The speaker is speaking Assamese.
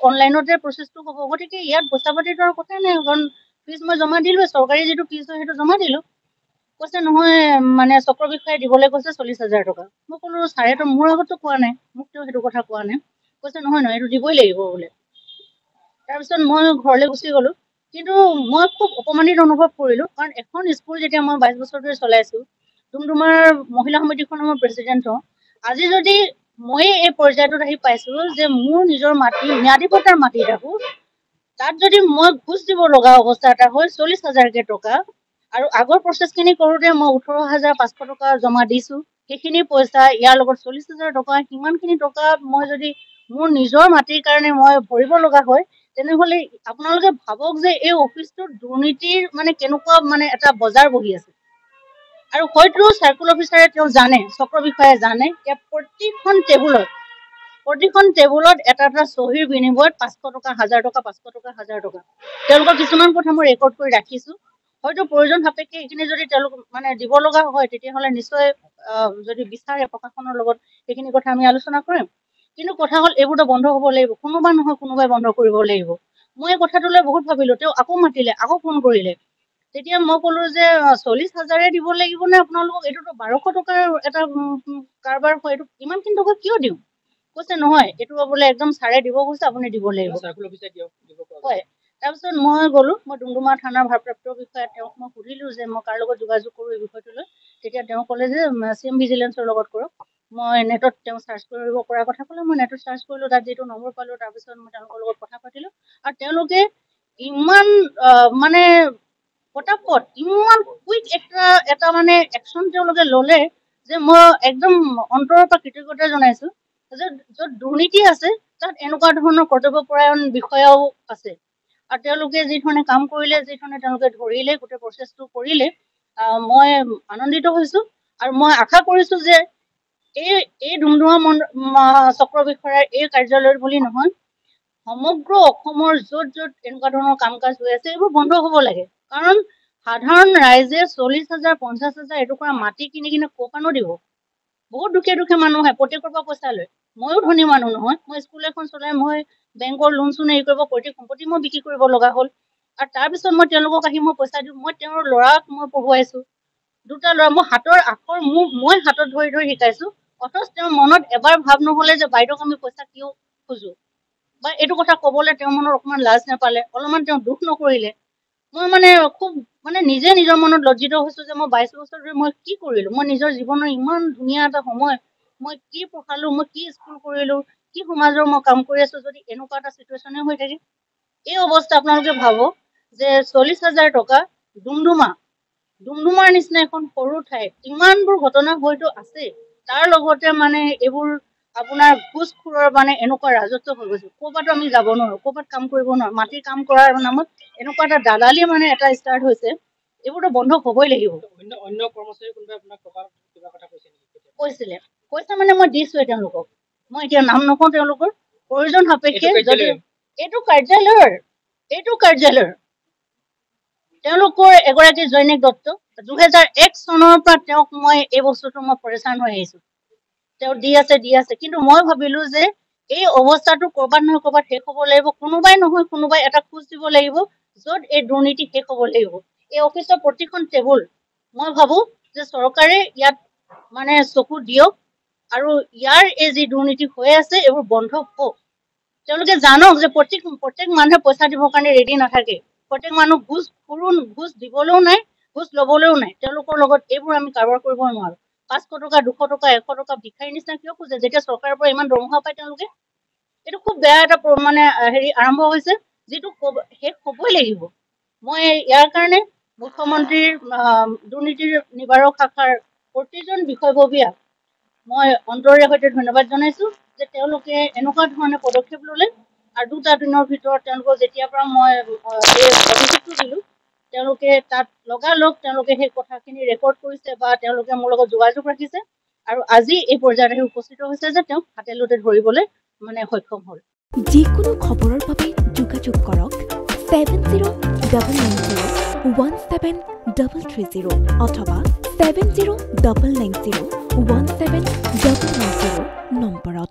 অনলাইনতে প্ৰচেছটো হ'ব গতিকে ইয়াত পইচা পাতিৰ কথা নাই কাৰণ ফিজ মই জমা দিলোঁ চৰকাৰী যিটো ফিজ হয় সেইটো জমা দিলোঁ কৈছে নহয় মানে চক্ৰ বিষয়ে দিবলৈ কৈছে 40,000 টকা মই ক'লো ছাৰেতো মোৰ আগতো কোৱা নাই মোক তেওঁ সেইটো কথা কোৱা নাই কৈছে নহয় এইটো দিবই লাগিব বোলে তাৰপিছত মই ঘৰলৈ গুচি গ'লো কিন্তু মই খুব অপমানিত অনুভৱ কৰিলোঁ কাৰণ এখন স্কুল যেতিয়া মই 22 বছৰ ধৰি চলাইছোঁ ডুমডুমাৰ মহিলা সমিতিখনৰ মই প্ৰেচিডেণ্ট হওঁ আজি যদি মই এই পৰ্যায়টোত আহি পাইছোঁ যে মোৰ নিজৰ মাটি ম্যাদী পট্টাৰ মাটি থাকোঁ তাত যদি মই ঘুষ দিব লগা অৱস্থা এটা হয় 40,000 টকা আৰু আগৰ প্ৰচেছখিনি কৰোঁতে মই 18,500 টকা জমা দিছোঁ সেইখিনি পইচা ইয়াৰ লগত 40,000 টকা সিমানখিনি টকা মই যদি মোৰ নিজৰ মাটিৰ কাৰণে মই ভৰিব লগা হয় তেনেহ'লে আপোনালোকে ভাবক যে এই অফিচটোত দুৰ্নীতিৰ মানে কেনেকুৱা মানে এটা বজাৰ বহি আছে আৰু হয়তো চাৰ্কুল অফিচাৰে তেওঁ জানে চক্ৰ বিষয়ে জানে যে প্ৰতিখন টেবুলত এটা এটা চহীৰ বিনিময়ত 500 টকা 1,000 টকা 500 টকা 1,000 টকা তেওঁলোকৰ কিছুমান কথা মই ৰেকৰ্ড কৰি ৰাখিছোঁ হয়তো প্ৰয়োজন সাপেক্ষে এইখিনি যদি তেওঁলোক মানে দিব লগা হয় তেতিয়াহ'লে নিশ্চয় যদি বিচাৰে প্ৰশাসনৰ লগত সেইখিনি কথা আমি আলোচনা কৰিম কিন্তু কথা হ'ল এইবোৰতো বন্ধ হ'ব লাগিব কোনোবা নহয় কোনোবাই বন্ধ কৰিব লাগিব মই এই কথাটোলৈ বহুত ভাবিলোঁ তেওঁ আকৌ মাতিলে আকৌ ফোন কৰিলে তেতিয়া মই ক'লো যে 40,000 দিব লাগিব নে আপোনালোকক এইটোতো 1200 টকাৰ এটা কাৰবাৰ হয় এইটো ইমানখিনি টকা কিয় দিওঁ কৈছে নহয় এইটো বোলে একদম ছাৰে দিব কৈছে আপুনি দিব লাগিব হয় তাৰপিছত মই গ'লো মই ডুমডুমা থানাৰ ভাৰপ্ৰাপ্ত বিষয়া তেওঁক মই সুধিলোঁ যে মই কাৰ লগত যোগাযোগ কৰোঁ এই বিষয়টো লৈ তেতিয়া তেওঁ ক'লে যে চিএম ভিজিলেন্সৰ লগত কৰক মই নেটত তেওঁ চাৰ্চ কৰিব পৰাৰ কথা ক'লে মই নেটত চাৰ্চ কৰিলোঁ তাত যিটো নম্বৰ পালোঁ তাৰপিছত মই তেওঁলোকৰ লগত কথা পাতিলোঁ আৰু তেওঁলোকে ইমান মানে পটাপট ইমান কুইক এটা মানে একশ্যন তেওঁলোকে ল'লে যে মই একদম অন্তৰৰ পৰা কৃতজ্ঞতা জনাইছোঁ যে য'ত দুৰ্নীতি আছে তাত এনেকুৱা ধৰণৰ কৰ্তব্যপৰায়ণ বিষয়াও আছে আৰু তেওঁলোকে যিধৰণে কাম কৰিলে যিধৰণে তেওঁলোকে ধৰিলে গোটেই প্ৰচেছটো কৰিলে মই আনন্দিত হৈছোঁ আৰু মই আশা কৰিছোঁ যে এই ডুমডুমা চক্ৰ বিষয়াৰ এই কাৰ্যালয়ত বুলি নহয় সমগ্ৰ অসমৰ য'ত য'ত এনেকুৱা ধৰণৰ কাম কাজ হৈ আছে এইবোৰ বন্ধ হ'ব লাগে কাৰণ সাধাৰণ ৰাইজে 40,000 50,000 এটুকুৰা মাটি কিনি কিনে ক'পানো দিব বহুত দুখীয়া মানুহ হয় প্ৰত্যেকৰ পৰা পইচা লয় ময়ো ধনী মানুহ নহয় মই স্কুল এখন চলাই মই বেংকৰ লোন চোন হেৰি কৰিব পৈতৃক সম্পত্তি মই বিক্ৰী কৰিব লগা হ'ল আৰু তাৰপিছত মই তেওঁলোকক আহি মই পইচা দিওঁ মই তেওঁৰ ল'ৰাক মই পঢ়ুৱাইছোঁ দুটা ল'ৰা মই হাতৰ আখৰ মই হাতত ধৰি ধৰি শিকাইছোঁ অথচ তেওঁৰ মনত এবাৰ ভাৱ নহ'লে যে বাইদেউক আমি পইচা কিয় খোজোঁ বা এইটো কথা ক'বলৈ তেওঁৰ মনত অকণমান লাজ নাপালে অলপমান তেওঁ দুখ নকৰিলে মই মানে খুব মানে নিজে নিজৰ মনত লজ্জিত হৈছোঁ যে মই 22 বছৰ ধৰি মই কি কৰিলোঁ মই নিজৰ জীৱনৰ ইমান ধুনীয়া এটা সময় মই কি পঢ়ালোঁ মই কি স্কুল কৰিলোঁ কি সমাজৰ মই কাম কৰি আছোঁ যদি এনেকুৱা এটা চিটুৱেশ্যনে হৈ থাকে এই অৱস্থা আপোনালোকে ভাবক যে 40,000 টকা ডুমডুমাৰ নিচিনা এখন সৰু ঠাইত ইমানবোৰ ঘটনা হয়তো আছে তাৰ লগতে মানে এইবোৰ আপোনাৰ ঘুষখোৰৰ মানে এনেকুৱা ৰাজত্ব হৈ গৈছে ক'ৰবাতো আমি যাব নোৱাৰোঁ ক'ৰবাত কাম কৰিব নোৱাৰোঁ মাটিৰ কাম কৰাৰ নামত এনেকুৱা এটা দালালি মানে এটা ষ্টাৰ্ট হৈছে এইবোৰতো বন্ধ হ'বই লাগিব অন্য কৰ্মচাৰী কোনোবাই আপোনাক টকাৰ কিবা কথা কৈছে মানে মই দিছোঁৱে তেওঁলোকক মই এতিয়া নাম নকওঁ তেওঁলোকৰ প্ৰয়োজন সাপেক্ষে যদি এইটো কাৰ্যালয়ৰ তেওঁলোকৰ এগৰাকী জৈনিক দত্ত 2001 চনৰ পৰা তেওঁক মই এই বস্তুটো মই পৰেচান হৈ আহিছোঁ তেওঁ দি আছে কিন্তু মই ভাবিলোঁ যে এই অৱস্থাটো ক'ৰবাত নহয় ক'ৰবাত শেষ হ'ব লাগিব কোনোবাই নহয় কোনোবাই এটা খোজ দিব লাগিব য'ত এই দুৰ্নীতি শেষ হ'ব লাগিব এই অফিচৰ প্ৰতিখন টেবুল মই ভাবোঁ যে চৰকাৰে ইয়াত মানে চকু দিয়ক আৰু ইয়াৰ এই যি দুৰ্নীতি হৈ আছে এইবোৰ বন্ধ হওক তেওঁলোকে জানক যে প্ৰত্যেক মানুহে পইচা দিবৰ কাৰণে ৰেডি নাথাকে প্ৰত্যেক মানুহ ঘুষ দিবলৈও নাই ঘুষ ল'বলৈও নাই তেওঁলোকৰ লগত এইবোৰ আমি কাৰোবাৰ কৰিব নোৱাৰোঁ 500 টকা 200 টকা 100 টকা ভিক্ষাৰী নিচিনা কিয় খোজে যেতিয়া চৰকাৰৰ পৰা ইমান দৰমহা পায় তেওঁলোকে এইটো খুব বেয়া এটা মানে হেৰি আৰম্ভ হৈছে যিটো শেষ হ'বই লাগিব মই ইয়াৰ কাৰণে মুখ্যমন্ত্ৰীৰ দুৰ্নীতি নিবাৰক শাখাৰ প্ৰতিজন বিষয়ববীয়াক মই অন্তৰেৰে সৈতে ধন্যবাদ জনাইছোঁ যে তেওঁলোকে এনেকুৱা ধৰণে পদক্ষেপ ল'লে আৰু 2 দিনৰ ভিতৰত তেওঁলোকক যেতিয়াৰ পৰা মই এই অভিযোগটো দিলোঁ তেওঁলোকে তাত লগালগ তেওঁলোকে সেই কথাখিনি ৰেকৰ্ড কৰিছে বা তেওঁলোকে মোৰ লগত যোগাযোগ ৰাখিছে আৰু আজি এই পৰ্যায়ত আহি উপস্থিত হৈছে যে তেওঁক হাতে লোটে ধৰিবলৈ মানে সক্ষম হ'ল যিকোনো খবৰৰ বাবে যোগাযোগ কৰক 70901733 অথবা 7099017990 নম্বৰত